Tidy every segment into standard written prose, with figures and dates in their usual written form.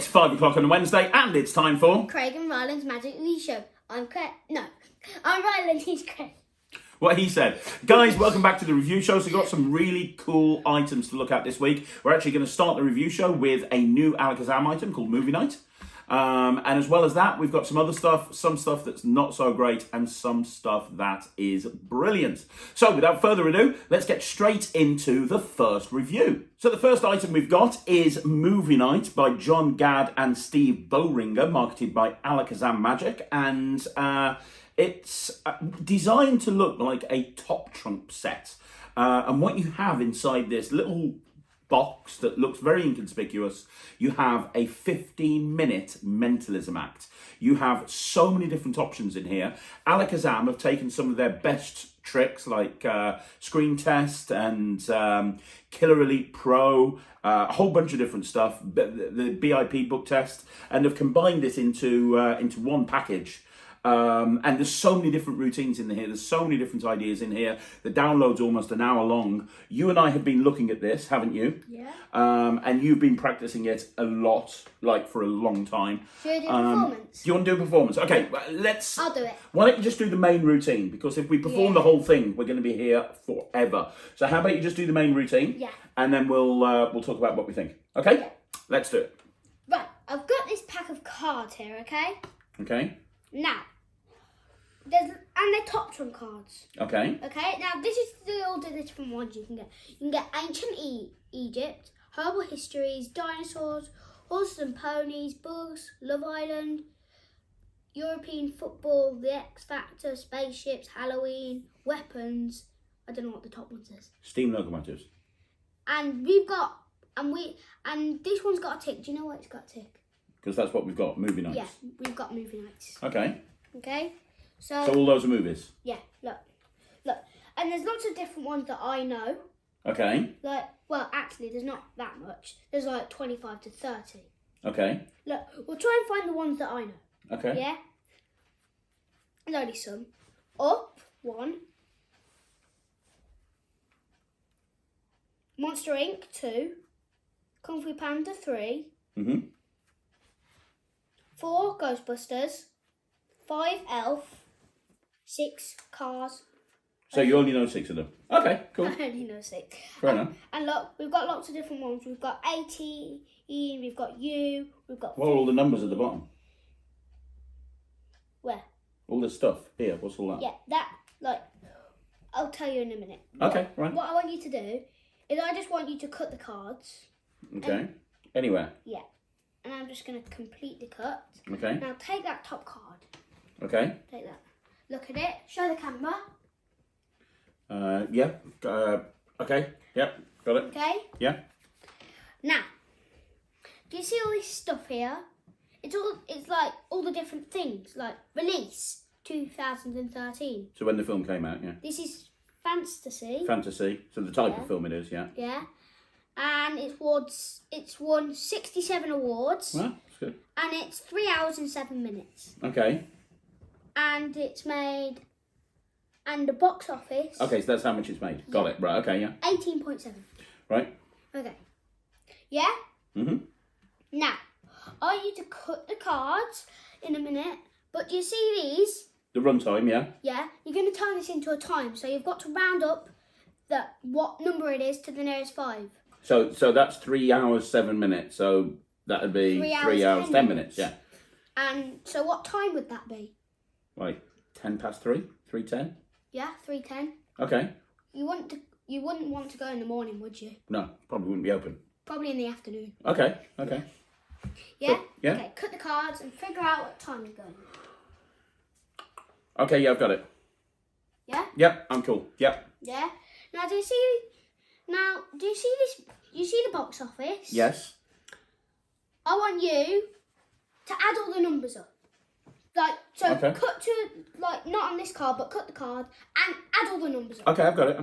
It's 5 o'clock on a Wednesday, and it's time for... Craig and Ryland's Magic Review Show. I'm Craig. No, I'm Ryland. He's Craig. What he said. Guys, welcome back to the review show. So we've got some really cool items to look at this week. We're actually going to start the review show with a new Alakazam item called Movie Night. And as well as that, we've got some other stuff, some stuff that's not so great, and some stuff that is brilliant. So without further ado, let's get straight into the first review. So the first item we've got is Movie Night by John Gadd and Steve Bowring, marketed by Alakazam Magic, and it's designed to look like a top trump set. And what you have inside this little box that looks very inconspicuous, you have a 15-minute mentalism act. You have so many different options in here. Alakazam have taken some of their best tricks like Screen Test and Killer Elite Pro, a whole bunch of different stuff, the BIP book test, and have combined it into one package. And there's so many different routines in here. There's so many different ideas in here. The download's almost an hour long. You and I have been looking at this, haven't you? Yeah. And you've been practicing it a lot, like for a long time. Should I do performance? Do you want to do a performance? Okay, let's... I'll do it. Why don't you just do the main routine? Because if we perform the whole thing, we're going to be here forever. So how about you just do the main routine? Yeah. And then we'll talk about what we think. Okay? Yeah. Let's do it. Right, I've got this pack of cards here, okay? Okay. Now, they're top trump cards. Okay. Okay, now this is all the different ones you can get. You can get Ancient Egypt, Herbal Histories, Dinosaurs, Horses and Ponies, Bugs, Love Island, European Football, The X Factor, Spaceships, Halloween, Weapons. I don't know what the top one says. Steam locomotives. And we've got, and this one's got a tick. Do you know why it's got a tick? Because that's what we've got, movie nights. Yeah, we've got Movie Nights. Okay. Okay? So all those are movies? yeah, look. And there's lots of different ones that I know. Okay. Like, well, actually, there's not that much. There's like 25 to 30. Okay. Look, we'll try and find the ones that I know. Okay. Yeah? There's only some. Up, 1. Monster Inc., 2. Kung Fu Panda, 3. Mm-hmm. 4, Ghostbusters. 5, Elf. 6, Cars. So you only know 6 of them? Okay, cool. I only know 6. Fair enough. And look, we've got lots of different ones. We've got 18, we've got U, we've got... What are all the numbers at the bottom? Where? All this stuff. Here, what's all that? Yeah, that, like, I'll tell you in a minute. Okay, right. What I want you to do is I just want you to cut the cards. Okay. Anywhere? Yeah. And I'm just going to complete the cut. Okay. Now take that top card. Okay. Take that. Look at it. Show the camera. Yeah. Okay. Yep. Got it. Okay? Yeah. Now, do you see all this stuff here? It's like all the different things. Like release 2013. So when the film came out, yeah. This is fantasy. Fantasy. So the type of film it is, yeah. Yeah. And it's won 67 awards. Well, that's good. And it's 3 hours and 7 minutes. Okay. And it's made, and the box office. Okay, so that's how much it's made. Got it. Right. Okay. Yeah. 18.7. Right. Okay. Yeah. Mhm. Now, I want you to cut the cards in a minute. But do you see these? The runtime, yeah. Yeah. You're going to turn this into a time, so you've got to round up what number it is to the nearest 5. So that's 3 hours 7 minutes. So that would be 3 hours 10 minutes. Yeah. And so what time would that be? Like 3:10. 3:10. Yeah, 3:10. Okay. You wouldn't want to go in the morning, would you? No, probably wouldn't be open. Probably in the afternoon. Okay. Okay. Yeah? Yeah. Okay, cut the cards and figure out what time you're going. Okay, yeah, I've got it. Yeah? Yep, I'm cool. Yep. Yeah? Now, do you see this? You see the box office? Yes. I want you to add all the numbers up. Like, so Okay. cut to, like, not on this card, but cut the card and add all the numbers up. Okay, I've got it.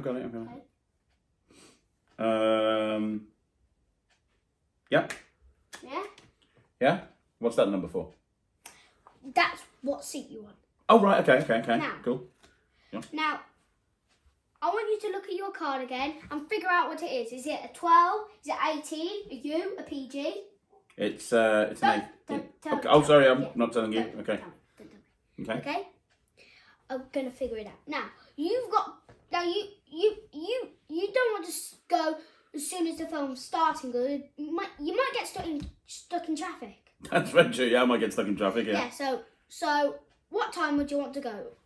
Yep. Yeah? Yeah? What's that number for? That's what seat you want. Oh, right, okay. Now. Cool. Now, I want you to look at your card again and figure out what it is. Is it a 12? Is it 18? A U? A PG? It's an eight. Don't tell Okay. me. Oh, sorry, I'm Yeah. not telling you. Don't Okay. tell me. Don't tell me. Okay. Okay. I'm gonna figure it out. Now you don't want to go as soon as the film's starting. Or you might get stuck in traffic. That's very true. Yeah, I might get stuck in traffic. Yeah. Yeah. So what time would you want to go?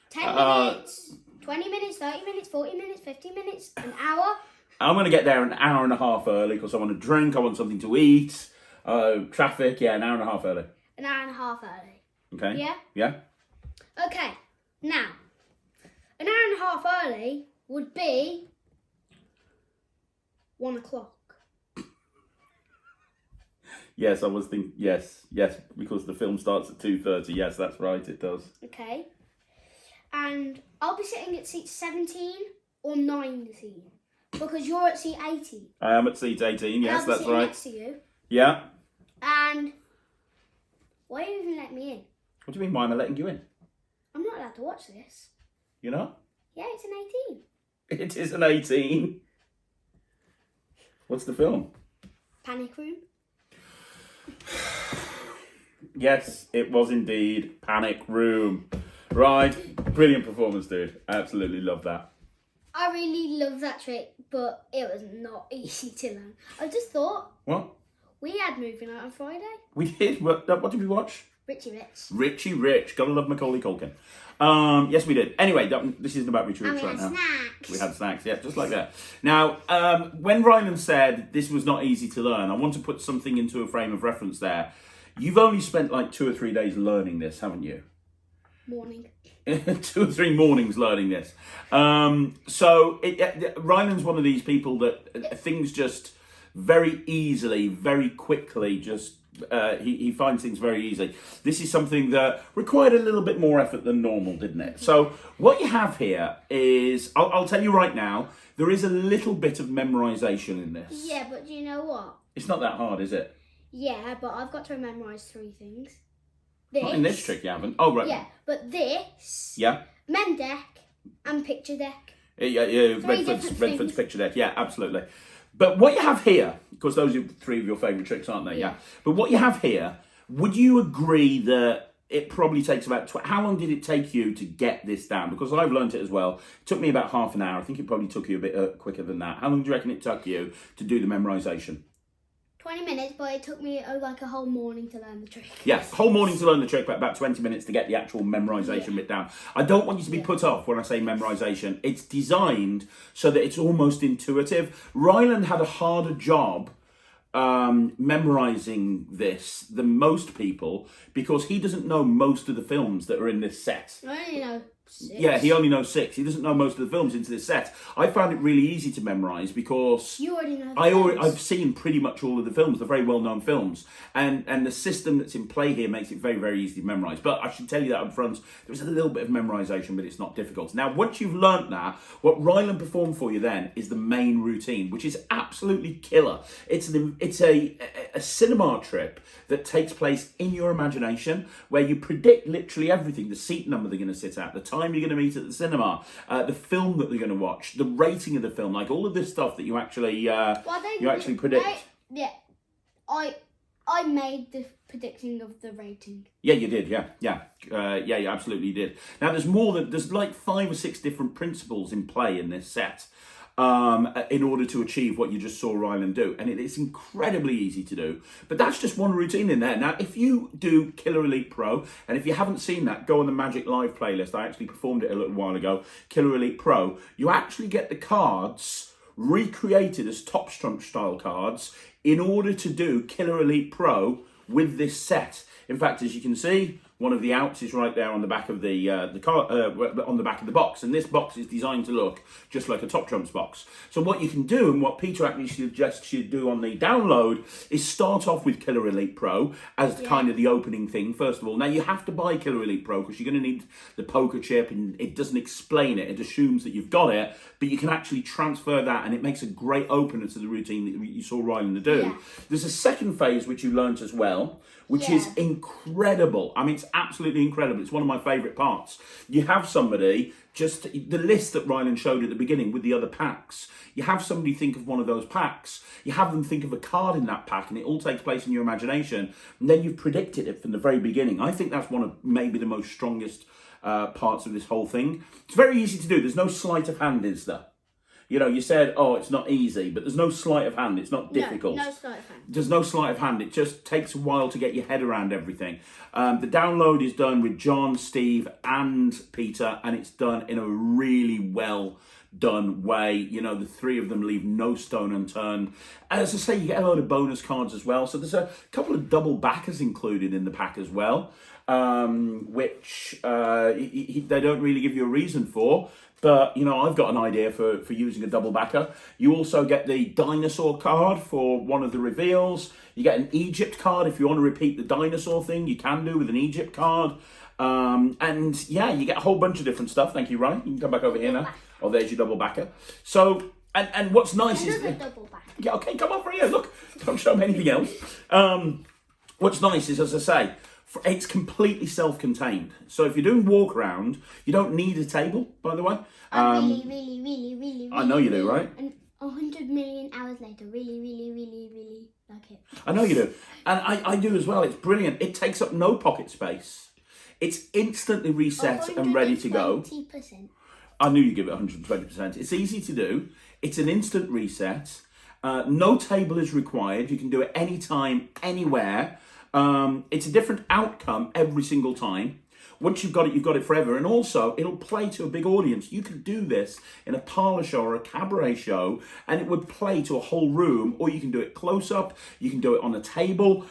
10 minutes, 20 minutes, 30 minutes, 40 minutes, 50 minutes, an hour. I'm going to get there an hour and a half early because I want a drink. I want something to eat. Traffic. Yeah, an hour and a half early. An hour and a half early. Okay. Yeah. Yeah. Okay. Now, an hour and a half early would be 1 o'clock. Yes, I was thinking. Yes, because the film starts at 2:30. Yes, that's right. It does. Okay. And I'll be sitting at seat 17 or 19 because you're at seat 18. I am at seat 18. Yes, and I'll be that's sitting right. next to you. Yeah. And why don't you even let me in? What do you mean? Why am I letting you in? I'm not allowed to watch this. You know? Yeah, it's an 18. It is an 18. What's the film? Panic Room. Yes, it was indeed Panic Room. Right. Brilliant performance, dude. I absolutely love that. I really love that trick, but it was not easy to learn. I just thought What? we had movie night on Friday. We did. What did we watch? Richie Rich. Richie Rich. Gotta love Macaulay Culkin. Yes, we did. Anyway, this isn't about Richie And Rich we right had now. snacks. We had snacks, yeah, just like that. Now, when Ryland said this was not easy to learn, I want to put something into a frame of reference there. You've only spent like 2 or 3 days learning this, haven't you? Morning. 2 or 3 mornings learning this. So Ryland's one of these people that things just very easily, very quickly, just he finds things very easy. This is something that required a little bit more effort than normal, didn't it? So what you have here is, I'll tell you right now, there is a little bit of memorization in this. Yeah, but do you know what? It's not that hard, is it? Yeah, but I've got to memorise 3 things. Not in this trick, you haven't. Oh, right. Yeah, but this, Yeah. mem deck, and picture deck. Yeah, Redford's different things. picture deck. Yeah, absolutely. But what you have here, because those are 3 of your favourite tricks, aren't they? Yeah. But what you have here, would you agree that it probably takes about... How long did it take you to get this down? Because I've learnt it as well. It took me about half an hour. I think it probably took you a bit quicker than that. How long do you reckon it took you to do the memorisation? 20 minutes, but it took me like a whole morning to learn the trick. Yes, whole morning to learn the trick, but about 20 minutes to get the actual memorisation bit down. I don't want you to be put off when I say memorisation. It's designed so that it's almost intuitive. Ryland had a harder job memorising this than most people because he doesn't know most of the films that are in this set. I only know 6. Yeah, he only knows 6. He doesn't know most of the films into this set. I found it really easy to memorise because You already know the I've seen pretty much all of the films, the very well-known films, and the system that's in play here makes it very, very easy to memorise. But I should tell you that up front, there's a little bit of memorisation, but it's not difficult. Now, once you've learnt that, what Ryland performed for you then is the main routine, which is absolutely killer. It's a cinema trip that takes place in your imagination, where you predict literally everything: the seat number they're going to sit at, the time you're going to meet at the cinema, the film that they're going to watch, the rating of the film, like all of this stuff that you actually predict. I made the predicting of the rating. Yeah, you did. Yeah, you absolutely did. Now, there's like 5 or 6 different principles in play in this set. In order to achieve what you just saw Ryland do. And it's incredibly easy to do. But that's just one routine in there. Now, if you do Killer Elite Pro, and if you haven't seen that, go on the Magic Live playlist. I actually performed it a little while ago. Killer Elite Pro. You actually get the cards recreated as Top Trump style cards in order to do Killer Elite Pro with this set. In fact, as you can see, one of the outs is right there on the back of the car, on the back of the box, and this box is designed to look just like a Top Trumps box. So what you can do, and what Peter actually suggests you do on the download, is start off with Killer Elite Pro as kind of the opening thing. First of all, now you have to buy Killer Elite Pro because you're going to need the poker chip, and it doesn't explain it; it assumes that you've got it. But you can actually transfer that, and it makes a great opener to the routine that you saw Ryland do. Yeah. There's a second phase which you learnt as well, which is incredible. I mean, it's absolutely incredible. It's one of my favourite parts. You have somebody, just the list that Ryland showed at the beginning with the other packs. You have somebody think of one of those packs. You have them think of a card in that pack, and it all takes place in your imagination. And then you've predicted it from the very beginning. I think that's one of maybe the most strongest parts of this whole thing. It's very easy to do. There's no sleight of hand, is there? You know, you said, oh, it's not easy, but there's no sleight of hand. It's not difficult. No sleight of hand. There's no sleight of hand. It just takes a while to get your head around everything. The download is done with John, Steve, and Peter, and it's done in a really well done way. You know, the three of them leave no stone unturned. As I say, you get a load of bonus cards as well. So there's a couple of double backers included in the pack as well, which they don't really give you a reason for. But, you know, I've got an idea for using a double backer. You also get the dinosaur card for one of the reveals. You get an Egypt card. If you want to repeat the dinosaur thing, you can do with an Egypt card. And, yeah, you get a whole bunch of different stuff. Thank you, Ryan. You can come back over here now. Oh, there's your double backer. So, and what's nice is... Another double backer. Yeah, okay, come over here. Look, don't show me anything else. What's nice is, as I say, it's completely self-contained. So if you're doing walk around, you don't need a table, by the way. I really I know you do, right? And 100 million hours later, really like it. I know you do. And I do as well. It's brilliant. It takes up no pocket space. It's instantly reset and ready to go. 120%. I knew you'd give it 120%. It's easy to do. It's an instant reset. No table is required. You can do it anytime, anywhere. It's a different outcome every single time. Once you've got it forever. And also, it'll play to a big audience. You could do this in a parlour show or a cabaret show, and it would play to a whole room, or you can do it close up. You can do it on a table.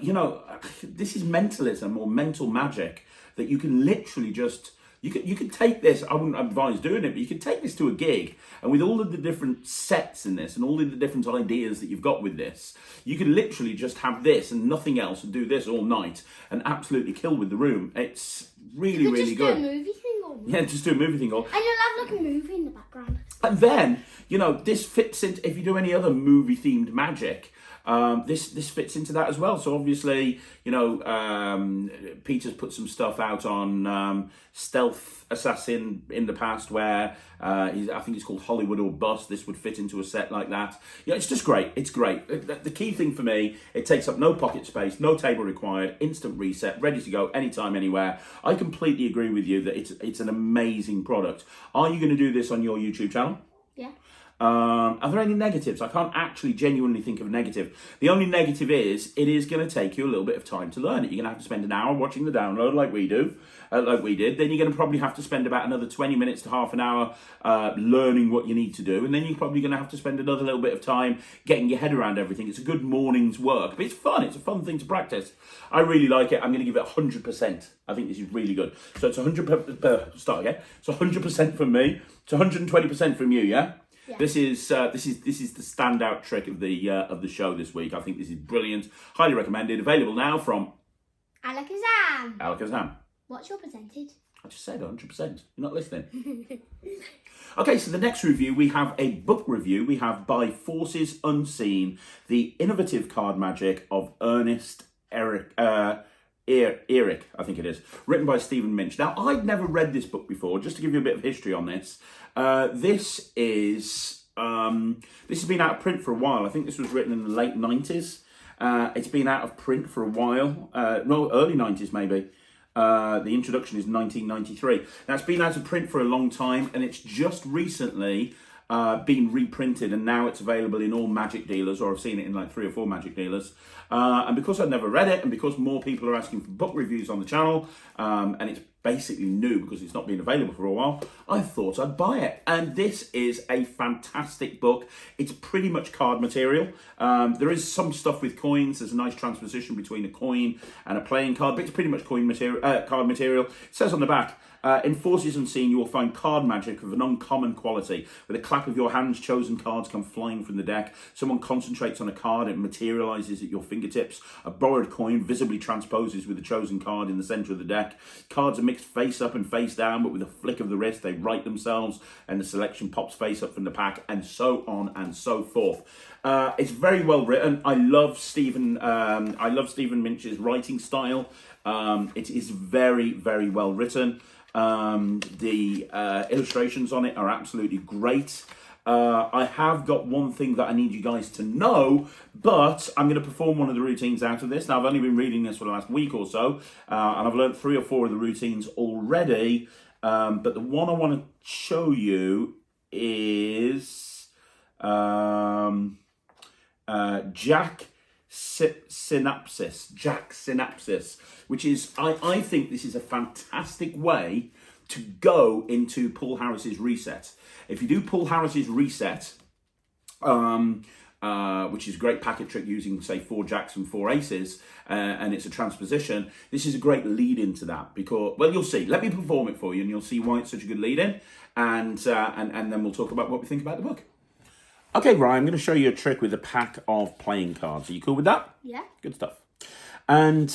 You know, this is mentalism or mental magic that you can literally just... You could take this, I wouldn't advise doing it, but you could take this to a gig, and with all of the different sets in this and all of the different ideas that you've got with this, you could literally just have this and nothing else and do this all night and absolutely kill with the room. It's really, really good. Just do a movie thing all night. Yeah, just do a movie thing all. And you'll have like a movie in the background. And then, you know, this fits into, if you do any other movie-themed magic, this fits into that as well. So obviously, you know, Peter's put some stuff out on Stealth Assassin in the past where I think it's called Hollywood or Bust. This would fit into a set like that. Yeah, it's just great. It's great. The key thing for me, it takes up no pocket space, no table required, instant reset, ready to go anytime, anywhere. I completely agree with you that it's an amazing product. Are you going to do this on your YouTube channel? Yeah. Are there any negatives? I can't actually genuinely think of a negative. The only negative is it is going to take you a little bit of time to learn it. You're going to have to spend an hour watching the download like we did. Then you're going to probably have to spend about another 20 minutes to half an hour learning what you need to do. And then you're probably going to have to spend another little bit of time getting your head around everything. It's a good morning's work, but it's fun. It's a fun thing to practice. I really like it. I'm going to give it 100%. I think this is really good. So it's 100%. Start again. It's 100% from me. It's 120% from you. Yeah. Yeah. This is the standout trick of the show this week. I think this is brilliant. Highly recommended. Available now from Alakazam. What's your percentage? I just said 100%. You're not listening. Okay, so the next review, we have a book review. We have By Forces Unseen, The Innovative Card Magic of Ernest Eric, I think it is, written by Stephen Minch. Now, I'd never read this book before. Just to give you a bit of history on this, this has been out of print for a while. I think this was written in the late 90s. It's been out of print for a while. No, early 90s maybe. The introduction is 1993. Now, it's been out of print for a long time, and it's just recently been reprinted, and now it's available in all magic dealers, or I've seen it in like 3 or 4 magic dealers. And because I've never read it, and because more people are asking for book reviews on the channel, and it's basically new because it's not been available for a while, I thought I'd buy it. And this is a fantastic book. It's pretty much card material. There is some stuff with coins. There's a nice transposition between a coin and a playing card, but it's pretty much card material. It says on the back, in Forces Unseen, you will find card magic of an uncommon quality. With a clap of your hands, chosen cards come flying from the deck. Someone concentrates on a card, it materializes at your fingertips. A borrowed coin visibly transposes with a chosen card in the center of the deck. Cards are mixed face up and face down, but with a flick of the wrist, they right themselves, and the selection pops face up from the pack, and so on and so forth. It's very well written. I love Stephen Minch's writing style. It is very, very well written. The illustrations on it are absolutely great. I have got one thing that I need you guys to know, but I'm going to perform one of the routines out of this. Now, I've only been reading this for the last week or so, and I've learned 3 or 4 of the routines already. But the one I want to show you is Jack Synapsis, which is, I think this is a fantastic way to go into Paul Harris's reset. If you do Paul Harris's reset, which is a great packet trick using, say, 4 jacks and 4 aces, and it's a transposition, this is a great lead into that because, well, you'll see. Let me perform it for you and you'll see why it's such a good lead in, and then we'll talk about what we think about the book. Okay, Ryan, I'm going to show you a trick with a pack of playing cards. Are you cool with that? Yeah. Good stuff. And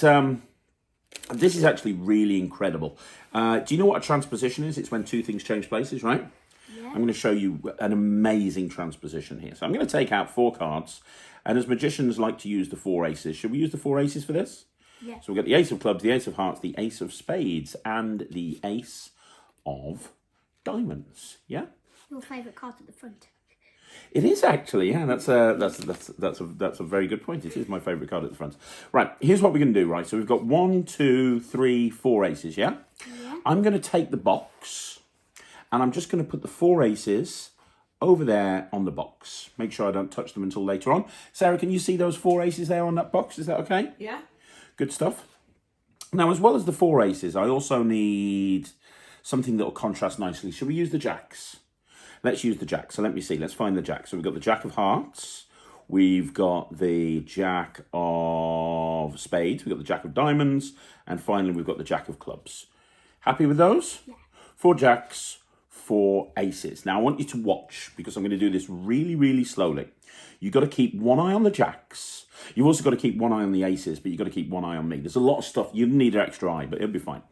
this is actually really incredible. Do you know what a transposition is? It's when 2 things change places, right? Yeah. I'm going to show you an amazing transposition here. So I'm going to take out 4 cards. And as magicians like to use the 4 aces. Should we use the 4 aces for this? Yeah. So we've got the ace of clubs, the ace of hearts, the ace of spades, and the ace of diamonds. Yeah? Your favourite card at the front. It is actually, yeah. That's a very good point. It is my favourite card at the front. Right, here's what we're going to do. Right, so we've got 1, 2, 3, 4 aces. Yeah. Yeah. I'm going to take the box, and I'm just going to put the 4 aces over there on the box. Make sure I don't touch them until later on. Sarah, can you see those 4 aces there on that box? Is that okay? Yeah. Good stuff. Now, as well as the 4 aces, I also need something that will contrast nicely. Should we use the jacks? Let's use the jack. So let me see. Let's find the jack. So we've got the jack of hearts. We've got the jack of spades. We've got the jack of diamonds. And finally, we've got the jack of clubs. Happy with those? Yeah. 4 jacks, 4 aces. Now, I want you to watch because I'm going to do this really, really slowly. You've got to keep one eye on the jacks. You've also got to keep one eye on the aces, but you've got to keep one eye on me. There's a lot of stuff. You need an extra eye, but it'll be fine.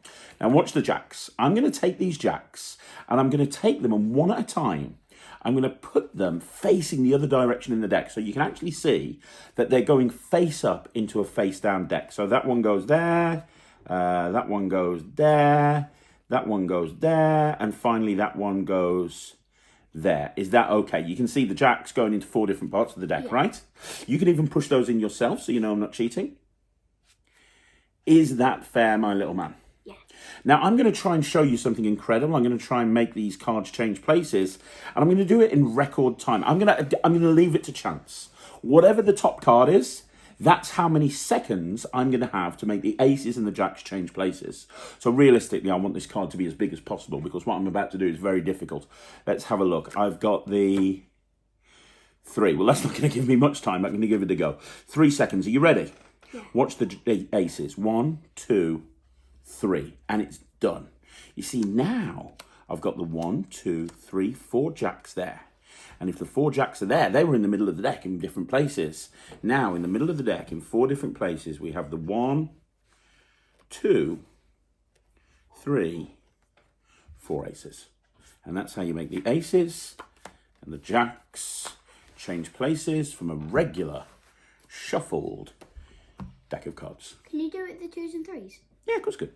Now, watch the jacks. I'm going to take these jacks, and I'm going to take them, and one at a time, I'm going to put them facing the other direction in the deck, so you can actually see that they're going face up into a face-down deck. So that one goes there, that one goes there, that one goes there, and finally that one goes there. Is that okay? You can see the jacks going into 4 different parts of the deck, yeah. Right? You can even push those in yourself, so you know I'm not cheating. Is that fair, my little man? Yeah. Now, I'm going to try and show you something incredible. I'm going to try and make these cards change places, and I'm going to do it in record time. I'm going to leave it to chance. Whatever the top card is, that's how many seconds I'm going to have to make the aces and the jacks change places. So realistically, I want this card to be as big as possible because what I'm about to do is very difficult. Let's have a look. I've got the 3. Well, that's not going to give me much time. I'm going to give it a go. 3 seconds. Are you ready? Yeah. Watch the aces. 1, 2, 3. And it's done. You see, now I've got the 1, 2, 3, 4 jacks there. And if the 4 jacks are there, they were in the middle of the deck in different places. Now, in the middle of the deck, in 4 different places, we have the 1, 2, 3, 4 aces. And that's how you make the aces and the jacks change places from a regular shuffled deck of cards. Can you do it with the 2s and 3s? Yeah, of course, good.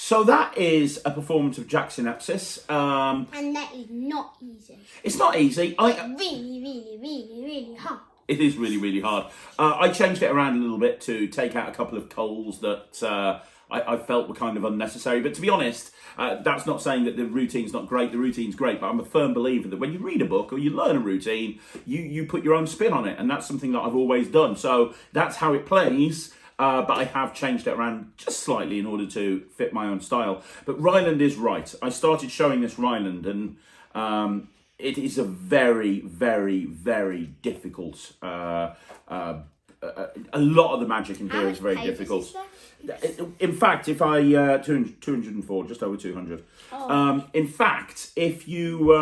So that is a performance of Jack Synapsis. And that is not easy. It's not easy. Really, really, really, really hard. It is really, really hard. I changed it around a little bit to take out a couple of coals that I felt were kind of unnecessary. But to be honest, that's not saying that the routine's not great. The routine's great, but I'm a firm believer that when you read a book or you learn a routine, you put your own spin on it. And that's something that I've always done. So that's how it plays. But I have changed it around just slightly in order to fit my own style. But Ryland is right. I started showing this Ryland, and it is a very, very, very difficult. A lot of the magic in here is very difficult. In fact, if I 204, just over 200. Oh. In fact, if you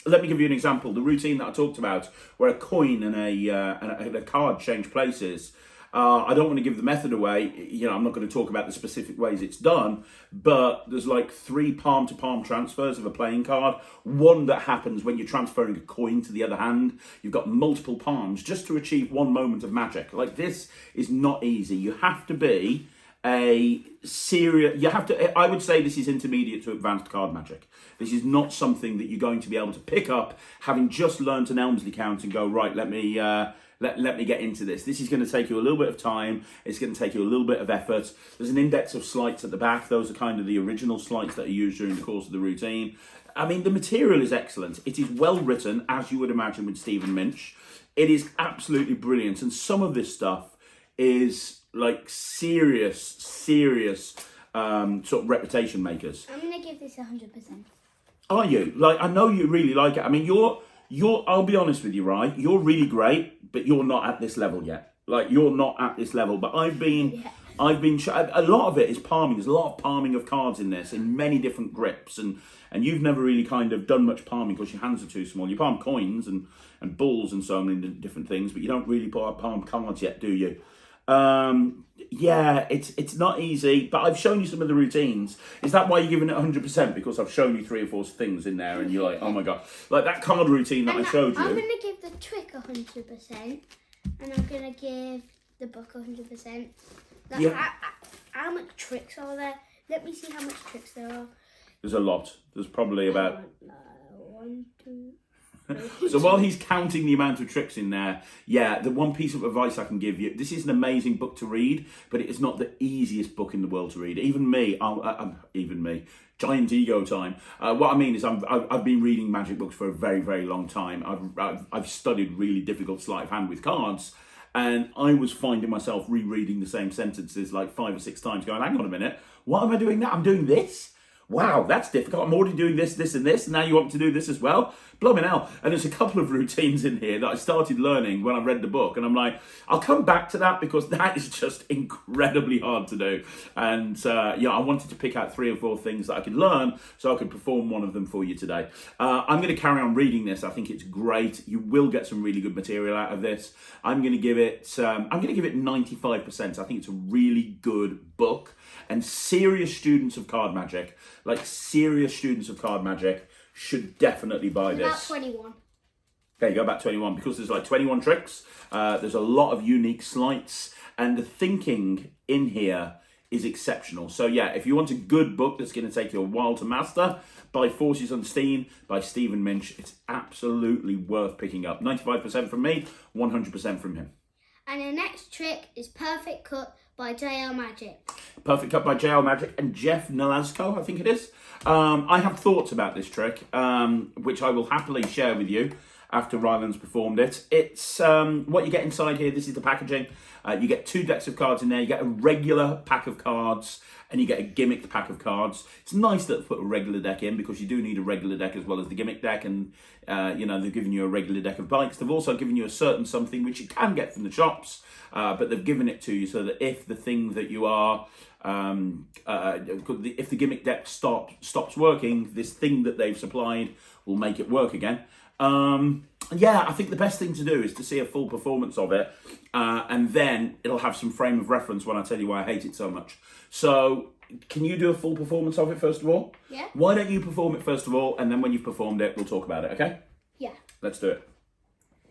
let me give you an example. The routine that I talked about, where a coin and a card change places. I don't want to give the method away. You know, I'm not going to talk about the specific ways it's done, but there's like 3 palm-to-palm transfers of a playing card. One that happens when you're transferring a coin to the other hand. You've got multiple palms just to achieve one moment of magic. Like, this is not easy. You have to be a serious, you have to, I would say this is intermediate to advanced card magic. This is not something that you're going to be able to pick up having just learned an Elmsley count and go, right, let me get into this. This is going to take you a little bit of time. It's going to take you a little bit of effort. There's an index of sleights at the back. Those are kind of the original sleights that are used during the course of the routine. I mean, the material is excellent. It is well written, as you would imagine with Stephen Minch. It is absolutely brilliant. And some of this stuff is like serious sort of reputation makers. I'm going to give this 100%. Are you? Like, I know you really like it. I mean, you're, I'll be honest with you, right? You're really great, but you're not at this level yet. Like, you're not at this level. But a lot of it is palming. There's a lot of palming of cards in this, in many different grips. And you've never really kind of done much palming because your hands are too small. You palm coins and balls and so many different things, but you don't really palm cards yet, do you? Yeah, it's not easy, but I've shown you some of the routines. Is that why you're giving it 100%? Because I've shown you 3 or 4 things in there and you're like, oh my God. Like that card routine that I showed you. I'm going to give the trick 100% and I'm going to give the book 100%. Like, Yeah. How much tricks are there? Let me see how much tricks there are. There's a lot. There's probably about... 1, 2... So while he's counting the amount of tricks in there, yeah, the one piece of advice I can give you, this is an amazing book to read, but it is not the easiest book in the world to read. Even me, giant ego time. What I mean is I've been reading magic books for a very, very long time. I've studied really difficult sleight of hand with cards, and I was finding myself rereading the same sentences like 5 or 6 times going, hang on a minute, what am I doing now? I'm doing this? Wow, that's difficult. I'm already doing this, and this, and now you want me to do this as well? Blooming hell. And there's a couple of routines in here that I started learning when I read the book, and I'm like, I'll come back to that because that is just incredibly hard to do. And I wanted to pick out 3 or 4 things that I could learn so I could perform one of them for you today. I'm going to carry on reading this. I think it's great. You will get some really good material out of this. I'm going to give it 95%. I think it's a really good book. And serious students of card magic, should definitely buy this. About 21. There you go, about 21, because there's like 21 tricks. There's a lot of unique sleights, and the thinking in here is exceptional. So yeah, if you want a good book that's going to take you a while to master, buy Forces Unseen by Stephen Minch. It's absolutely worth picking up. 95% from me, 100% from him. And the next trick is Perfect Cut by JL Magic. Perfect Cut by JL Magic and Jeff Nolasco, I think it is. I have thoughts about this trick, which I will happily share with you after Rylands performed it. It's what you get inside here. This is the packaging. You get 2 decks of cards in there. You get a regular pack of cards and you get a gimmicked pack of cards. It's nice that they've put a regular deck in because you do need a regular deck as well as the gimmick deck, and they've given you a regular deck of bikes. They've also given you a certain something which you can get from the shops, but they've given it to you so that if the thing that you are if the gimmick deck stops working, this thing that they've supplied will make it work again. Yeah, I think the best thing to do is to see a full performance of it, and then it'll have some frame of reference when I tell you why I hate it so much. So, can you do a full performance of it first of all? Yeah. Why don't you perform it first of all, and then when you've performed it, we'll talk about it, okay? Yeah. Let's do it.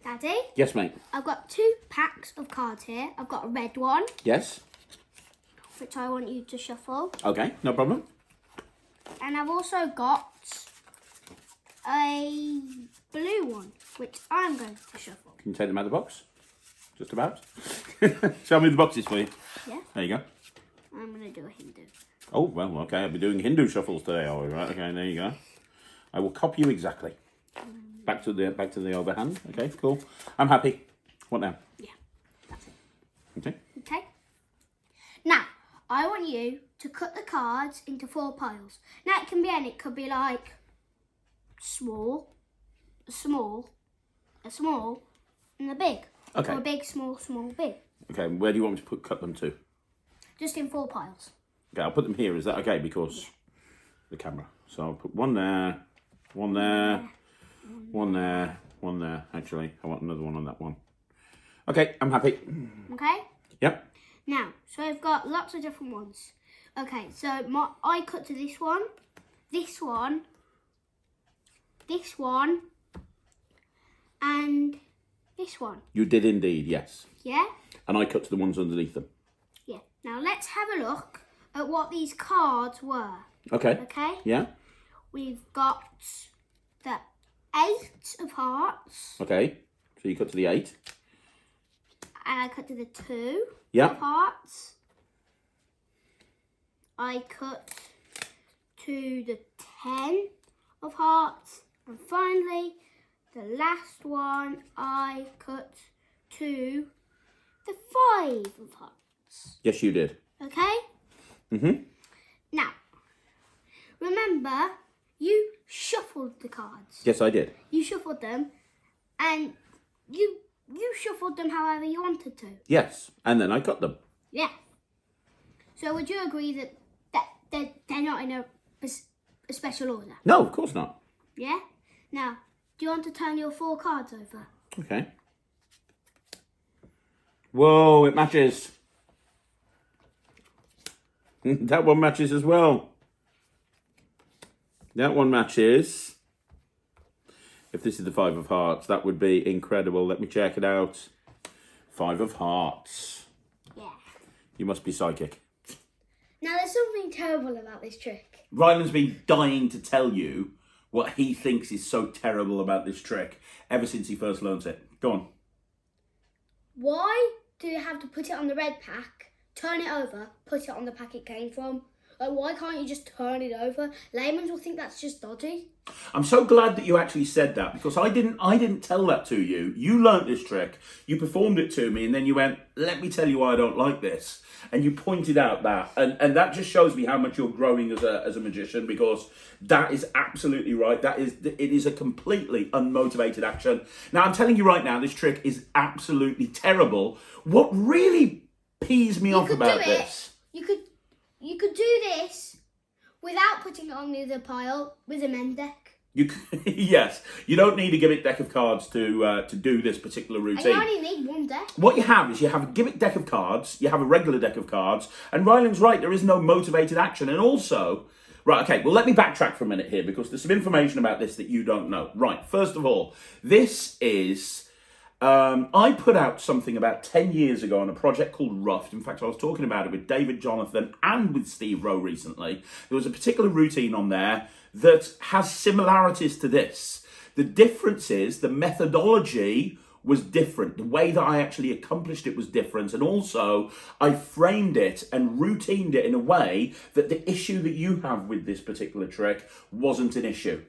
Daddy? Yes, mate. I've got 2 packs of cards here. I've got a red one, Yes. which I want you to shuffle. Okay, no problem. And I've also got a blue one, which I'm going to shuffle. Can you take them out of the box? Just about. Show me the boxes for you. Yeah. There you go. I'm going to do a Hindu. Oh, well, okay. I'll be doing Hindu shuffles today, are we? Right, okay, there you go. I will copy you exactly. Back to the overhand. Okay, cool. I'm happy. What now? Yeah, that's it. Okay. Okay. Now, I want you to cut the cards into 4 piles. Now, it can be any. It could be like small, a small, and a big. Okay. Or a big, small, big. Okay, where do you want me to cut them to? Just in 4 piles. Okay, I'll put them here. Is that okay? Because the camera. So I'll put one there, one there, one there, one there. Actually, I want another one on that one. Okay, I'm happy. Okay? Yep. Now, so I've got lots of different ones. Okay, so I cut to this one, this one, this one, and this one. You did indeed, yes. Yeah? And I cut to the ones underneath them. Yeah. Now let's have a look at what these cards were. Okay. Okay? Yeah. We've got the 8 of hearts. Okay. So you cut to the 8. And I cut to the 2 Yeah. of hearts. I cut to the 10 of hearts. And finally, the last one, I cut to the 5 of hearts. Yes, you did. Okay? Mm-hmm. Now, remember, you shuffled the cards. Yes, I did. You shuffled them, and you shuffled them however you wanted to. Yes, and then I cut them. Yeah. So would you agree that they're not in a special order? No, of course not. Yeah? Now, do you want to turn your 4 cards over? Okay. Whoa, it matches. That one matches as well. That one matches. If this is the 5 of hearts, that would be incredible. Let me check it out. 5 of hearts. Yeah. You must be psychic. Now, there's something terrible about this trick. Ryland's been dying to tell you what he thinks is so terrible about this trick ever since he first learnt it. Go on. Why do you have to put it on the red pack, turn it over, put it on the pack it came from? Like, why can't you just turn it over? Laymen will think that's just dodgy. I'm so glad that you actually said that, because I didn't tell that to you. You learnt this trick, you performed it to me, and then you went, let me tell you why I don't like this. And you pointed out that, and that just shows me how much you're growing as a magician, because that is absolutely right. It is a completely unmotivated action. Now, I'm telling you right now, this trick is absolutely terrible. What really pees me off about this... You could do this without putting it on the other pile with a men deck. Yes, you don't need a gimmick deck of cards to do this particular routine. And you only need one deck. What you have is you have a gimmick deck of cards, you have a regular deck of cards, and Ryland's right, there is no motivated action. And also, right, okay, well, let me backtrack for a minute here, because there's some information about this that you don't know. Right, first of all, this is... I put out something about 10 years ago on a project called Ruffed. In fact, I was talking about it with David Jonathan and with Steve Rowe recently. There was a particular routine on there that has similarities to this. The difference is the methodology was different. The way that I actually accomplished it was different. And also, I framed it and routined it in a way that the issue that you have with this particular trick wasn't an issue.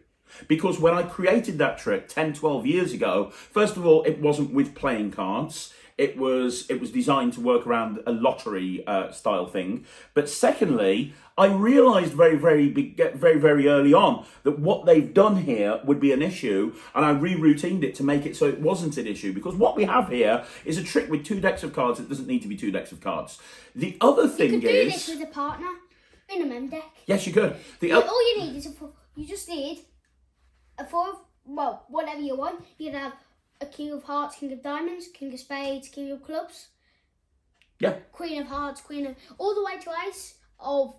Because when I created that trick 10, 12 years ago, first of all, it wasn't with playing cards. It was designed to work around a lottery style thing. But secondly, I realised very early on that what they've done here would be an issue, and I re-routined it to make it so it wasn't an issue. Because what we have here is a trick with 2 decks of cards. It doesn't need to be 2 decks of cards. The other thing You could do this with a partner in a men deck. Yes, you could. All you need is you just need a 4 of, well, whatever you want. You can have a king of hearts, king of diamonds, king of spades, king of clubs. Yeah. Queen of hearts, queen of... all the way to ace of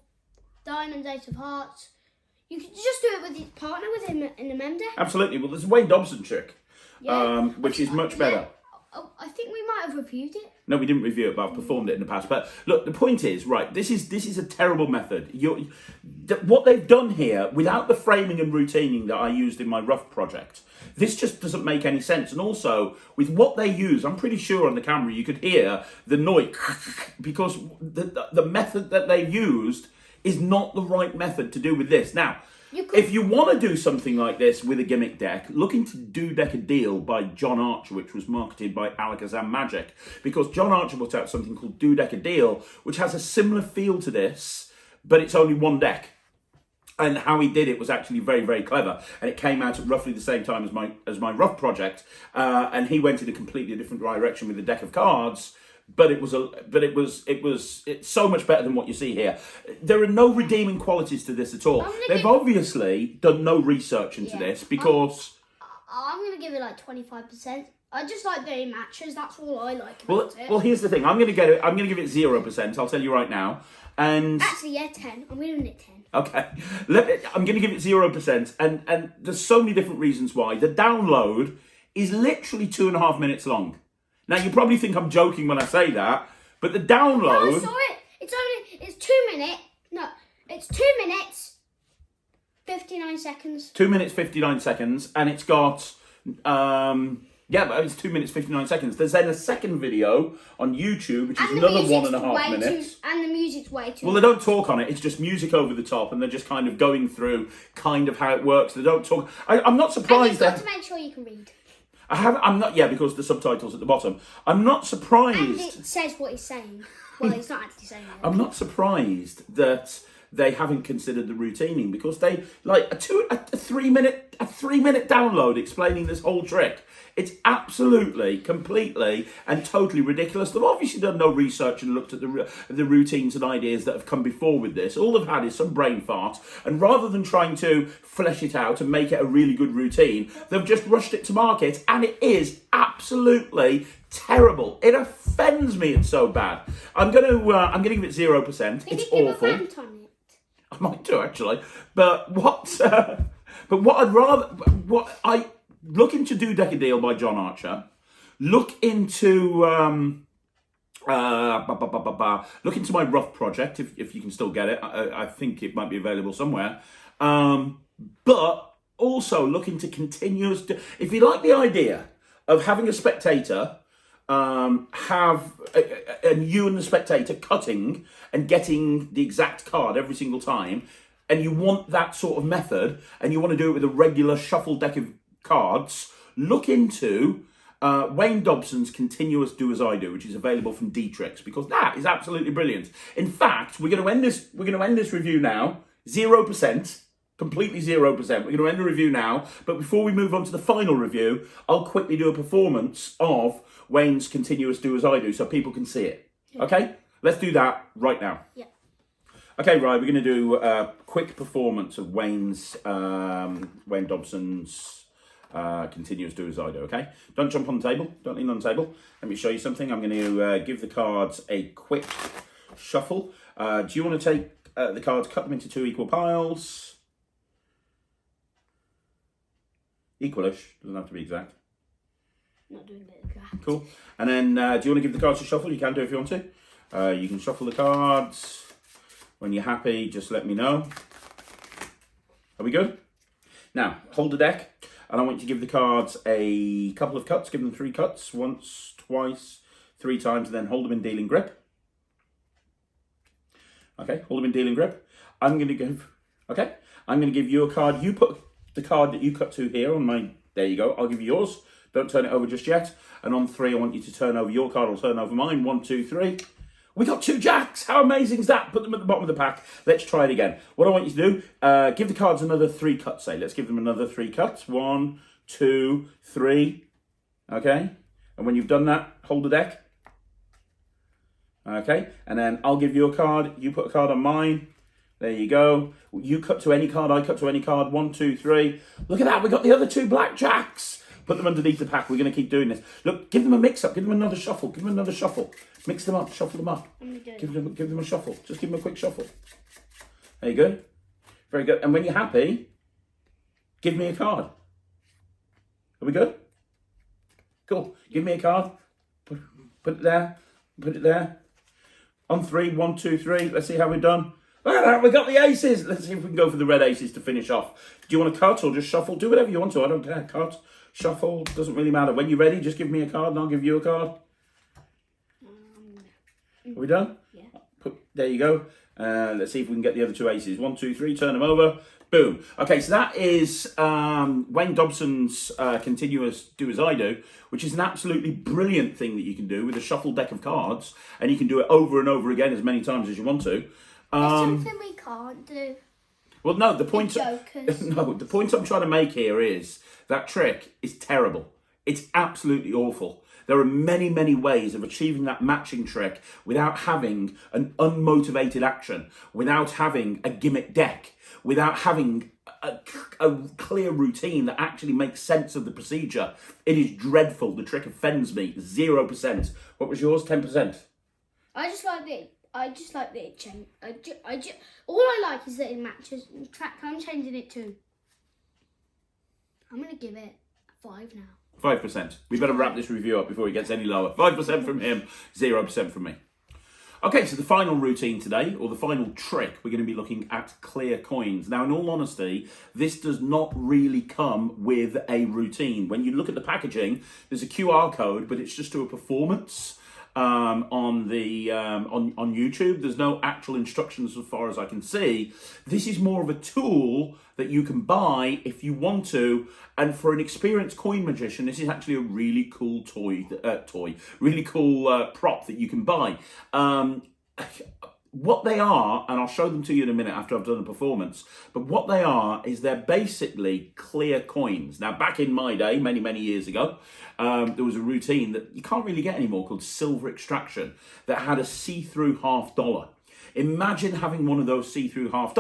diamonds, ace of hearts. You can just do it with your partner with him in the men deck. Absolutely. Well, there's a Wayne Dobson trick, Yeah. which is much better. Oh, I think we might have reviewed it. No, we didn't review it, but I've performed it in the past. But look, the point is, right, this is a terrible method. What they've done here, without the framing and routining that I used in my rough project, this just doesn't make any sense. And also, with what they use, I'm pretty sure on the camera you could hear the noise, because the method that they've used is not the right method to do with this. Now, if you want to do something like this with a gimmick deck, look into Do Deck a Deal by John Archer, which was marketed by Alakazam Magic, because John Archer put out something called Do Deck a Deal, which has a similar feel to this, but it's only one deck. And how he did it was actually very clever, and it came out at roughly the same time as my rough project, and he went in a completely different direction with a deck of cards. But it's so much better than what you see here. There are no redeeming qualities to this at all. They've obviously done no research into this, because I'm gonna give it like 25%. I just like doing matches. That's all I like about it. Well, here's the thing. I'm gonna give it 0%. I'll tell you right now. And actually, yeah, 10. I'm giving it 10. Okay, I'm gonna give it 0%, and there's so many different reasons why. The download is literally 2.5 minutes long. Now, you probably think I'm joking when I say that, but the download... No, I saw it. 2 minutes. No, it's 2 minutes, 59 seconds. 2 minutes 59 seconds, and it's got yeah, but it's 2 minutes 59 seconds. There's then a second video on YouTube, which is another 1.5 minutes. And the music's way too. Well, they don't talk on it. It's just music over the top, and they're just kind of going through kind of how it works. They don't talk. I'm not surprised. And you've got to make sure you can read. I'm not. Yeah, because the subtitles at the bottom. I'm not surprised. And it says what he's saying. Well, he's not actually saying it. I'm not surprised that they haven't considered the routining, because they like a 3 minute download explaining this whole trick. It's absolutely, completely, and totally ridiculous. They've obviously done no research and looked at the routines and ideas that have come before with this. All they've had is some brain fart, and rather than trying to flesh it out and make it a really good routine, they've just rushed it to market, and it is absolutely terrible. It offends me. It's so bad. I'm gonna give it 0%. It's awful. Give a rant on it. I might do actually, but what I look into Do Deck a Deal by John Archer. Look into look into my rough project if you can still get it. I think it might be available somewhere. But also look into continuous. If you like the idea of having a spectator and you and the spectator cutting and getting the exact card every single time, and you want that sort of method, and you want to do it with a regular shuffle deck of cards, look into Wayne Dobson's Continuous Do As I Do, which is available from D-Tricks, because that is absolutely brilliant. In fact, we're going to end this review now, 0%. Completely 0%. We're going to end the review now, but before we move on to the final review, I'll quickly do a performance of Wayne's Continuous Do As I Do so people can see it. Yeah. Okay? Let's do that right now. Yeah. Okay, right, we're going to do a quick performance of Wayne Dobson's Continuous Do As I Do, okay? Don't jump on the table. Don't lean on the table. Let me show you something. I'm going to give the cards a quick shuffle. Do you want to take the cards, cut them into 2 equal piles? Equalish, doesn't have to be exact. Not doing it exact. Cool. And then, do you want to give the cards a shuffle? You can do if you want to. You can shuffle the cards. When you're happy, just let me know. Are we good? Now, hold the deck, and I want you to give the cards a couple of cuts. Give them 3 cuts, once, twice, 3 times, and then hold them in dealing grip. Okay, hold them in dealing grip. I'm going to give you a card. You put the card that you cut to here on my, there you go. I'll give you yours. Don't turn it over just yet. And on 3, I want you to turn over your card or turn over mine. 1, 2, 3. We got 2 jacks. How amazing is that? Put them at the bottom of the pack. Let's try it again. What I want you to do, give the cards another 3 cuts, say. Let's give them another 3 cuts. 1, 2, 3. Okay? And when you've done that, hold the deck. Okay? And then I'll give you a card. You put a card on mine. There you go. You cut to any card. I cut to any card. 1, 2, 3. Look at that. We got the other 2 blackjacks. Put them underneath the pack. We're going to keep doing this. Look, give them a mix-up. Give them another shuffle. Give them another shuffle. Mix them up. Shuffle them up. Give them a shuffle. Just give them a quick shuffle. There you go. Very good. And when you're happy, give me a card. Are we good? Cool. Give me a card. Put it there. Put it there. On 3. 1, 2, 3. Let's see how we've done. Look at that. We got the aces. Let's see if we can go for the red aces to finish off. Do you want to cut or just shuffle? Do whatever you want to. I don't care. Cut. Shuffle, doesn't really matter. When you're ready, just give me a card and I'll give you a card. Are we done? Yeah. There you go. Let's see if we can get the other 2 aces. 1, 2, 3, turn them over. Boom. Okay, so that is Wayne Dobson's Continuous Do As I Do, which is an absolutely brilliant thing that you can do with a shuffled deck of cards, and you can do it over and over again as many times as you want to. There's something we can't do. Well, no, the point I'm trying to make here is that trick is terrible. It's absolutely awful. There are many, many ways of achieving that matching trick without having an unmotivated action, without having a gimmick deck, without having a clear routine that actually makes sense of the procedure. It is dreadful. The trick offends me. 0%. What was yours? 10%. I just like that it changed. All I like is that it matches. In fact, I'm changing it to. I'm going to give it 5 now. 5%. We better wrap this review up before it gets any lower. 5% from him, 0% from me. Okay, so the final routine today, or the final trick, we're going to be looking at clear coins. Now, in all honesty, this does not really come with a routine. When you look at the packaging, there's a QR code, but it's just to a performance on YouTube. There's no actual instructions as far as I can see. This is more of a tool that you can buy if you want to, and for an experienced coin magician, this is actually a really cool really cool prop that you can buy. What they are, and I'll show them to you in a minute after I've done a performance, but what they are is they're basically clear coins. Now, back in my day, many years ago, there was a routine that you can't really get anymore called silver extraction that had a see-through $half. Imagine having one of those see-through $half,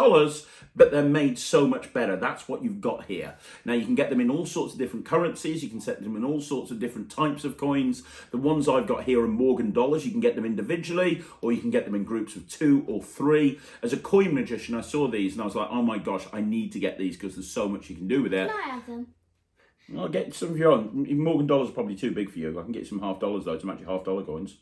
but they're made so much better. That's what you've got here. Now, you can get them in all sorts of different currencies. You can set them in all sorts of different types of coins. The ones I've got here are Morgan dollars. You can get them individually, or you can get them in groups of 2 or 3. As a coin magician, I saw these and I was like, oh my gosh, I need to get these because there's so much you can do with it. Can I have them? I'll get some of your own. Morgan dollars are probably too big for you. I can get some $half though to match your $half coins.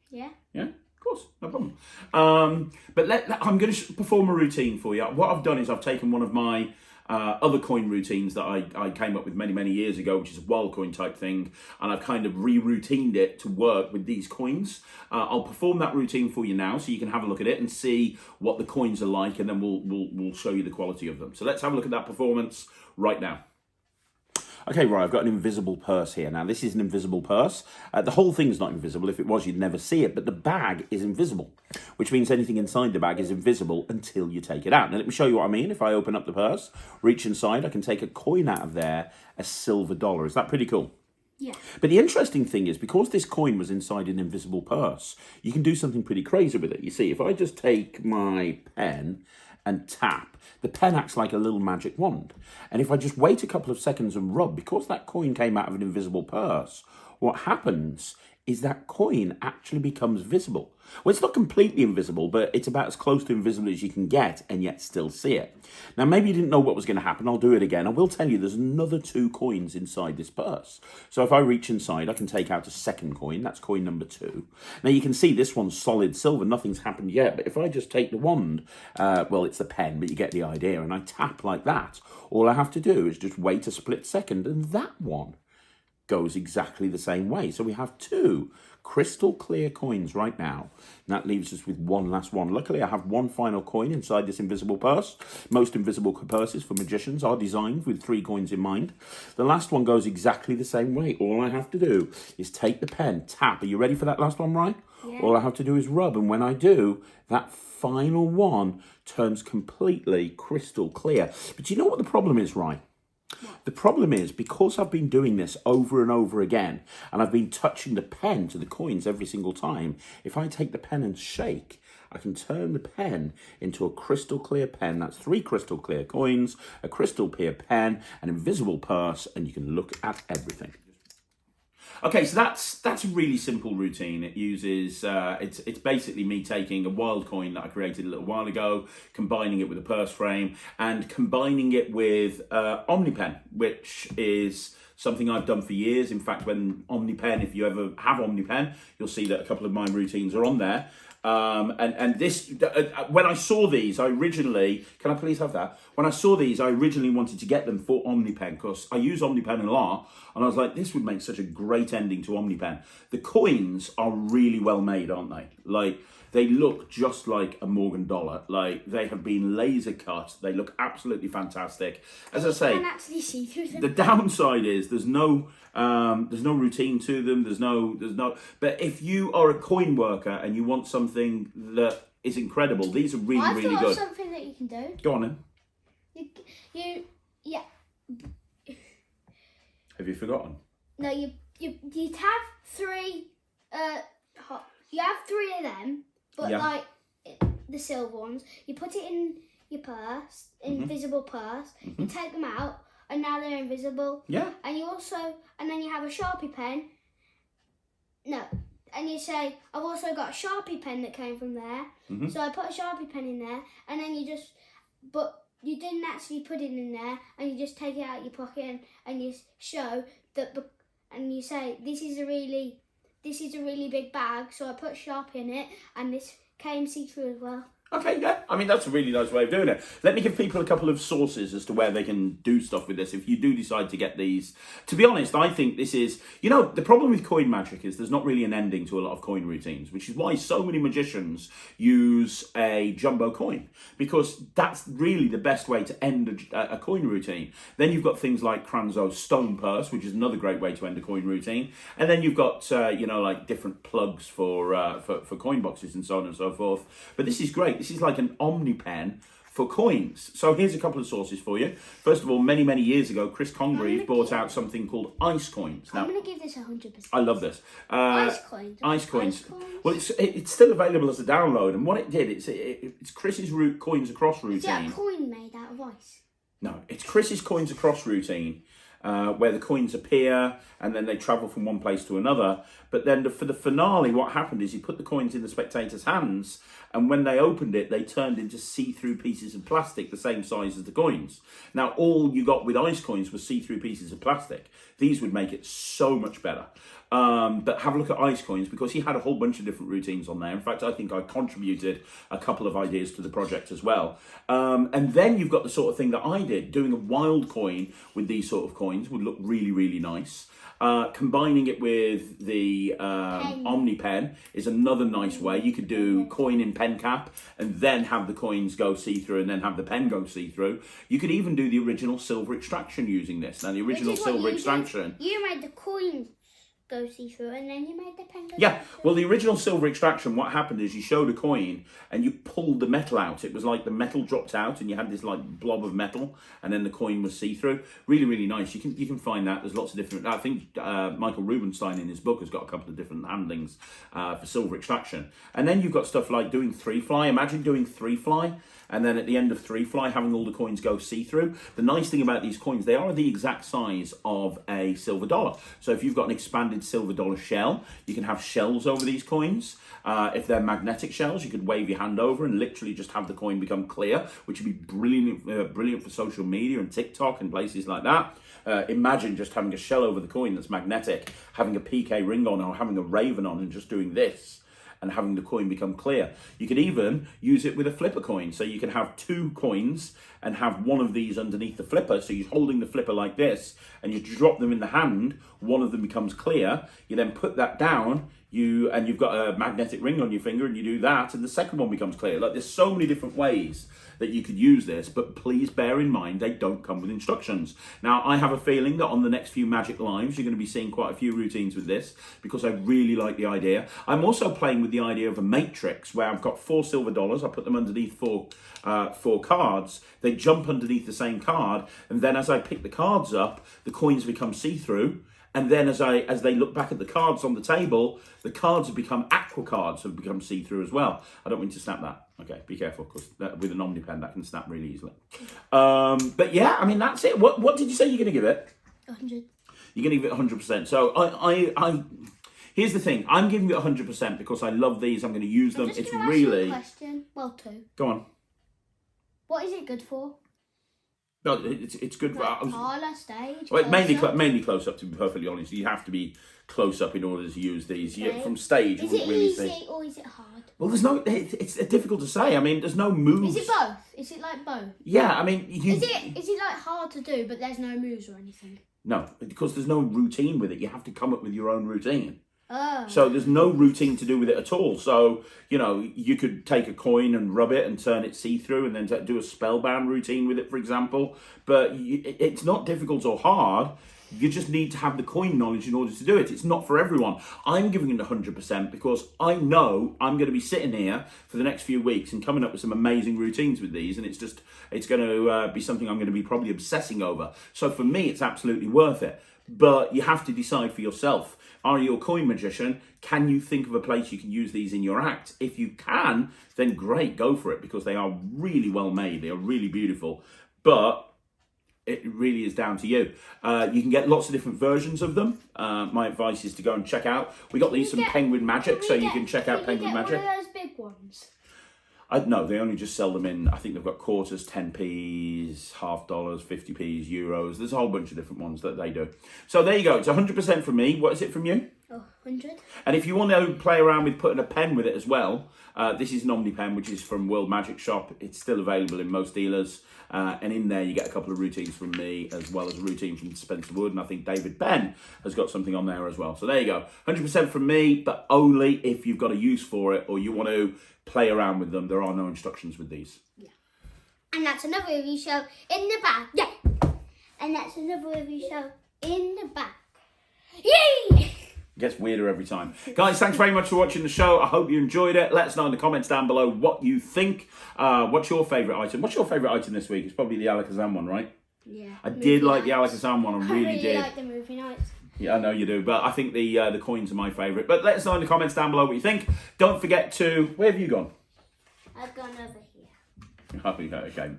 Yeah. Yeah? Of course, no problem. But I'm going to perform a routine for you. What I've done is I've taken one of my other coin routines that I came up with many years ago, which is a wild coin type thing, and I've kind of re-routined it to work with these coins. I'll perform that routine for you now, so you can have a look at it and see what the coins are like, and then we'll show you the quality of them. So let's have a look at that performance right now. Okay, right, I've got an invisible purse here. Now, this is an invisible purse. The whole thing's not invisible. If it was, you'd never see it. But the bag is invisible, which means anything inside the bag is invisible until you take it out. Now, let me show you what I mean. If I open up the purse, reach inside, I can take a coin out of there, a silver dollar. Is that pretty cool? Yeah. But the interesting thing is, because this coin was inside an invisible purse, you can do something pretty crazy with it. You see, if I just take my pen and tap, the pen acts like a little magic wand. And if I just wait a couple of seconds and rub, because that coin came out of an invisible purse, what happens is that coin actually becomes visible. Well, it's not completely invisible, but it's about as close to invisible as you can get and yet still see it. Now, maybe you didn't know what was going to happen. I'll do it again. I will tell you there's another 2 coins inside this purse. So if I reach inside, I can take out a second coin. That's coin number 2. Now, you can see this one's solid silver. Nothing's happened yet. But if I just take the wand, well, it's a pen, but you get the idea, and I tap like that, all I have to do is just wait a split second, and that one goes exactly the same way. So we have 2 crystal clear coins right now. And that leaves us with one last one. Luckily, I have one final coin inside this invisible purse. Most invisible purses for magicians are designed with 3 coins in mind. The last one goes exactly the same way. All I have to do is take the pen, tap. Are you ready for that last one, Ryan? Yeah. All I have to do is rub, and when I do, that final one turns completely crystal clear. But you know what the problem is, Ryan? The problem is, because I've been doing this over and over again, and I've been touching the pen to the coins every single time, if I take the pen and shake, I can turn the pen into a crystal clear pen. That's 3 crystal clear coins, a crystal clear pen, an invisible purse, and you can look at everything. Okay, so that's a really simple routine. It uses, it's basically me taking a wild coin that I created a little while ago, combining it with a purse frame, and combining it with OmniPen, which is something I've done for years. In fact, when OmniPen, if you ever have OmniPen, you'll see that a couple of my routines are on there. And this, when I saw these, I originally, can I please have that? When I saw these, I originally wanted to get them for OmniPen because I use OmniPen a lot, and I was like, this would make such a great ending to OmniPen. The coins are really well made, aren't they? Like, they look just like a Morgan dollar. Like, they have been laser cut. They look absolutely fantastic. As I say, you can actually see through them. the downside is there's no routine to them. There's no. But if you are a coin worker and you want something that is incredible, these are really I've thought good. of something that you can do. Go on then. Yeah. Have you forgotten? No, you have 3. You have 3 of them, but Yeah. like the silver ones. You put it in your purse, invisible purse. You take them out, and now they're invisible. Yeah. And then you have a Sharpie pen. No. And you say, I've also got a Sharpie pen that came from there. So I put a Sharpie pen in there, and then but you didn't actually put it in there, and you just take it out your pocket and you show that, and you say, this is a really big bag, so I put Sharpie in it, and this came see-through as well. Okay, yeah. I mean, that's a really nice way of doing it. Let me give people a couple of sources as to where they can do stuff with this if you do decide to get these. To be honest, I think this is... You know, the problem with coin magic is there's not really an ending to a lot of coin routines, which is why so many magicians use a jumbo coin, because that's really the best way to end a coin routine. Then you've got things like Cranzo's stone purse, which is another great way to end a coin routine. And then you've got, you know, like different plugs for coin boxes and so on and so forth. But this is great. This is like an omni pen for coins. So here's a couple of sources for you. First of all, many, many years ago, Chris Congreve brought out something called ice coins. Now, I'm going to give this 100%. I love this. Ice coins. Ice coins. Well, it's still available as a download. And what it did, it's Chris's coins across routine. Is it a coin made out of ice? No, it's Chris's coins across routine. Where the coins appear and then they travel from one place to another. But then for the finale, what happened is he put the coins in the spectators' hands, and when they opened it, they turned into see-through pieces of plastic the same size as the coins. Now, all you got with ice coins was see-through pieces of plastic. These would make it so much better. But have a look at ice coins, because he had a whole bunch of different routines on there. In fact, I think I contributed a couple of ideas to the project as well. And then you've got the sort of thing that I did. Doing a wild coin with these sort of coins would look really, really nice. Combining it with the Omni pen is another nice way. You could do coin in pen cap and then have the coins go see-through and then have the pen go see-through. You could even do the original silver extraction using this. Now, the original silver extraction... You made the coins go see-through and then you made the pen go Yeah, see-through. well, the original silver extraction, what happened is you showed a coin and you pulled the metal out. It was like the metal dropped out and you had this like blob of metal and then the coin was see-through. Really, really nice. You can find that. There's lots of different... I think Michael Rubenstein in his book has got a couple of different handlings for silver extraction. And then you've got stuff like doing three fly. Imagine doing three fly. And then at the end of three fly, having all the coins go see-through. The nice thing about these coins, they are the exact size of a silver dollar. So if you've got an expanded silver dollar shell, you can have shells over these coins. If they're magnetic shells, you could wave your hand over and literally just have the coin become clear, which would be brilliant for social media and TikTok and places like that. Imagine just having a shell over the coin that's magnetic, having a PK ring on or having a raven on and just doing this and having the coin become clear. You could even use it with a flipper coin. So you can have two coins and have one of these underneath the flipper. So you're holding the flipper like this and you drop them in the hand, one of them becomes clear. You then put that down, you've got a magnetic ring on your finger and you do that and the second one becomes clear. Like, there's so many different ways that you could use this, but please bear in mind they don't come with instructions. Now, I have a feeling that on the next few Magic Lives, you're going to be seeing quite a few routines with this because I really like the idea. I'm also playing with the idea of a matrix where I've got 4 silver dollars. I put them underneath four cards. They jump underneath the same card, and then as I pick the cards up, the coins become see-through. And then as they look back at the cards on the table, the cards have become aqua cards, have become see-through as well. I don't mean to snap that. Okay, be careful, because with an Omni pen, that can snap really easily. But yeah, I mean, that's it. What did you say you're going to give it? 100. You're going to give it 100%. So I here's the thing. I'm giving it 100% because I love these. I'm going to use them. Just It's gonna really... ask you a question. Well, 2. Go on. What is it good for? No, it's good. Like parlour, stage, Well, close-up? mainly close up, to be perfectly honest. You have to be close up in order to use these. Okay. From stage, Is you it wouldn't really easy see. or is it hard? Well, there's no. It's difficult to say. I mean, there's no moves. Is it both? Is it like both? Yeah, I mean, Is it like hard to do, but there's no moves or anything? No, because there's no routine with it. You have to come up with your own routine. Oh. So there's no routine to do with it at all. So, you know, you could take a coin and rub it and turn it see-through and then do a spellbound routine with it, for example. But it's not difficult or hard. You just need to have the coin knowledge in order to do it. It's not for everyone. I'm giving it 100% because I know I'm going to be sitting here for the next few weeks and coming up with some amazing routines with these. And it's going to be something I'm going to be probably obsessing over. So for me, it's absolutely worth it. But you have to decide for yourself. Are you a coin magician? Can you think of a place you can use these in your act? If you can, then great, go for it, because they are really well made. They are really beautiful. But it really is down to you. You can get lots of different versions of them. My advice is to go and check out. We got these from Penguin Magic, so you can check out Penguin Magic. One of those big ones. No, they only just sell them in, I think they've got quarters, 10p's, half dollars, 50p's, euros. There's a whole bunch of different ones that they do. So there you go. It's 100% from me. What is it from you? Oh, 100. And if you want to play around with putting a pen with it as well, this is an Omni pen, which is from World Magic Shop. It's still available in most dealers. And in there, you get a couple of routines from me, as well as a routine from Spencer Wood. And I think David Penn has got something on there as well. So there you go. 100% from me, but only if you've got a use for it or you want to play around with them. There are no instructions with these. Yeah. And that's another review show in the back. Yeah. And that's another review show in the back. Yay! It gets weirder every time. Guys, thanks very much for watching the show. I hope you enjoyed it. Let us know in the comments down below what you think. What's your favourite item? What's your favourite item this week? It's probably the Alakazam one, right? Yeah. I did like the Alakazam one. I really did. I like the movie nights. Yeah, I know you do. But I think the coins are my favourite. But let us know in the comments down below what you think. Don't forget to... Where have you gone? I've gone over here. Oh, okay,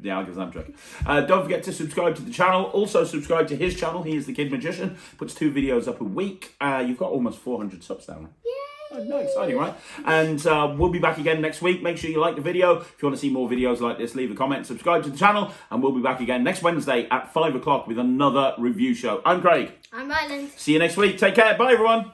the Alakazam trick. Don't forget to subscribe to the channel. Also, subscribe to his channel. He is the Kid Magician. Puts 2 videos up a week. You've got almost 400 subs now. Yay! Oh, no, exciting, right? And we'll be back again next week. Make sure you like the video. If you want to see more videos like this, leave a comment, subscribe to the channel, and we'll be back again next Wednesday at 5 o'clock with another review show. I'm Craig. I'm Rylands. See you next week. Take care. Bye, everyone.